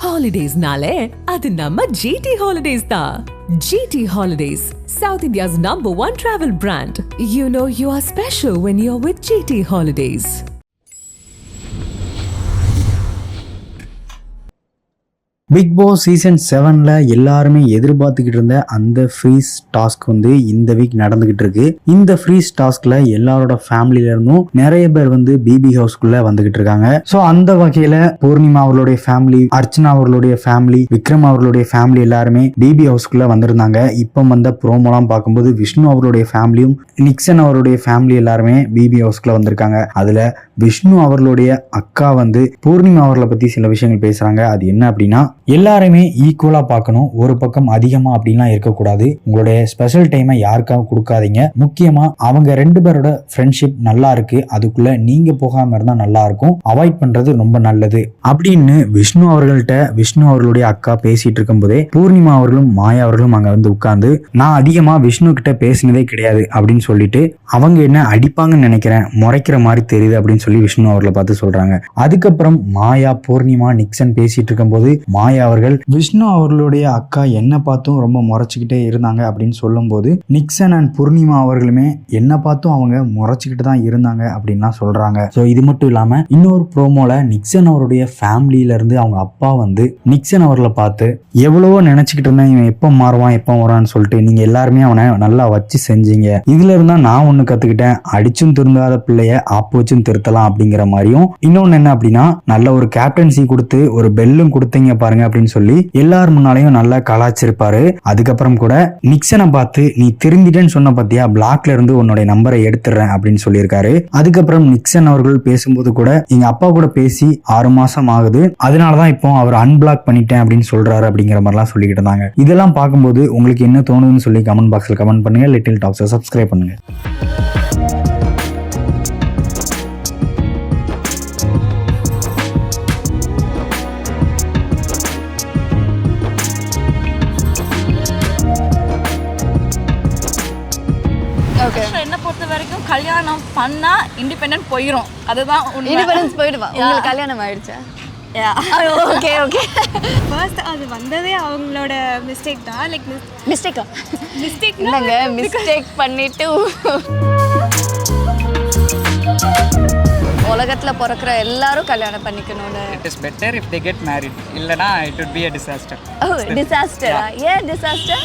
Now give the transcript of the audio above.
Holidays-nale, adu namma GT Holidays da. GT Holidays, South India's #1 travel brand. You know you are special when you're with GT Holidays. Bigg Boss season 7ல எல்லாருமே எதிர்பார்த்துக்கிட்டு இருந்த அந்த freeze task வந்து இந்த week நடந்துகிட்டு இருக்கு. இந்த ஃப்ரீஸ் டாஸ்க்ல எல்லாரோட ஃபேமிலில இருந்தும் நிறைய பேர் வந்து பிபி ஹவுஸ்க்குள்ள வந்துகிட்டு இருக்காங்க. ஸோ அந்த வகையில பூர்ணிமா அவர்களுடைய ஃபேமிலி, அர்ச்சனா அவர்களுடைய ஃபேமிலி, விக்ரம் அவர்களுடைய ஃபேமிலி எல்லாருமே பிபி ஹவுஸ்க்குள்ள வந்திருந்தாங்க. இப்போ வந்த ப்ரோமோலாம் பார்க்கும்போது விஷ்ணு அவர்களுடைய ஃபேமிலியும் நிக்சன் அவருடைய ஃபேமிலி எல்லாருமே பிபி ஹவுஸ்க்குள்ள வந்திருக்காங்க. அதுல விஷ்ணு அவர்களுடைய அக்கா வந்து பூர்ணிமா அவர்களை பத்தி சில விஷயங்கள் பேசுறாங்க. அது என்ன அப்படின்னா, எல்லாருமே ஈக்குவலா பார்க்கணும், ஒரு பக்கம் அதிகமா அப்படின்லாம் இருக்கக்கூடாது, உங்களுடைய ஸ்பெஷல் டைமை யாருக்காக கொடுக்காதீங்க, முக்கியமா அவங்க 2 பேரோட ஃப்ரெண்ட்ஷிப் நல்லா இருக்கு, அதுக்குள்ள நீங்க போகாம இருந்தா நல்லா இருக்கும், அவாய்ட் பண்றது ரொம்ப நல்லது அப்படின்னு விஷ்ணு அவர்கள்ட்ட விஷ்ணு அவர்களுடைய அக்கா பேசிட்டு இருக்கும் போதே பூர்ணிமா அவர்களும் மாயா அவர்களும் அங்க வந்து உட்கார்ந்து, நான் அதிகமா விஷ்ணு கிட்ட பேசினதே கிடையாது அப்படின்னு சொல்லிட்டு, அவங்க என்ன அடிப்பாங்கன்னு நினைக்கிறேன், முறைக்கிற மாதிரி தெரியுது அப்படின்னு சொல்லி விஷ்ணு அவர்களை பார்த்து சொல்றாங்க. அதுக்கப்புறம் மாயா, பூர்ணிமா, நிக்சன் பேசிட்டு இருக்கும் போது மாயா அவர்கள் விஷ்ணு அவர்களுடைய அக்கா என்ன பார்த்தும் ரொம்ப முறைச்சுக்கிட்டே இருந்தாங்க அப்படின்னு சொல்லும் போது, நிக்சன் அண்ட் பூர்ணிமா அவர்களுமே என்ன பார்த்தும் அவங்க முறைச்சுக்கிட்டு தான் இருந்தாங்க அப்படின்லாம் சொல்றாங்க. ஸோ இது மட்டும் இல்லாம இன்னொரு ப்ரோமோல நிக்சன் அவருடைய ஃபேமிலியில இருந்து அவங்க அப்பா வந்து நிக்சன் அவர்களை பார்த்து, எவ்வளவோ நினைச்சுக்கிட்டு இருந்தேன், இவன் எப்போ மாறுவான் எப்போ வரான்னு சொல்லிட்டு, நீங்க எல்லாருமே அவனை நல்லா வச்சு செஞ்சீங்க, இதுல இருந்தா நான் ஒண்ணு கத்துக்கிட்டேன், அடிச்சும் திருந்தாத பிள்ளைய ஆப்பு வச்சும் திருத்தலாம் அப்படிங்கிற மாதிரியும், இன்னொன்னு என்ன அப்படின்னா, நல்ல ஒரு கேப்டன்சி கொடுத்து ஒரு பெல்லும் கொடுத்தீங்க பாருங்க அப்படின்னு சொல்லி எல்லார் முன்னாலையும் நல்லா கலாச்சிருப்பாரு. அதுக்கப்புறம் கூட நிக்சனை பார்த்து, நீ திருந்திட்டேன்னு சொன்ன பத்தியா, பிளாக்ல இருந்து உன்னோட நம்பரை எடுத்துறேன் அப்படின்னு சொல்லியிருக்காரு. அதுக்கப்புறம் நிக்சன் அவர்கள் பேசும்போது கூட, எங்க அப்பா கூட பேசி 6 மாசம் ஆகுது, அதனாலதான் இப்போ அவர் அன்பிளாக் பண்ணிட்டேன் அப்படின்னு சொல்றாரு அப்படிங்கிற மாதிரிலாம் சொல்லிக்கிட்டு இருந்தாங்க. இதெல்லாம் பார்க்கும்போது உங்களுக்கு என்ன தோணுதுன்னு சொல்லி கமெண்ட் பாக்ஸ்ல கமெண்ட் பண்ணுங்க. லிட்டில் டாக்ஸை சப்ஸ்கிரைப் பண்ணுங்க. என்ன பொறுத்த வரைக்கும் கல்யாணம் பண்ணா இண்டிபெண்டன்ட் போயிடும், அதுதான் இண்டிபெண்டன்ஸ் போயிடுவா. உங்களுக்கு கல்யாணம் ஆயிடுச்சா? Okay okay. ஃபர்ஸ்ட் அது வந்ததே அவங்களோட மிஸ்டேக் தான். லைக் மிஸ்டேக்கா? மிஸ்டேக் இல்லைங்க, மிஸ்டேக் பண்ணிட்டு உலகத்துல பிறக்கிற எல்லாரும் கல்யாணம் பண்ணிக்கணும்னு. It is better if they get married. இல்லனா it would be a disaster. Oh, disaster. Yeah, disaster.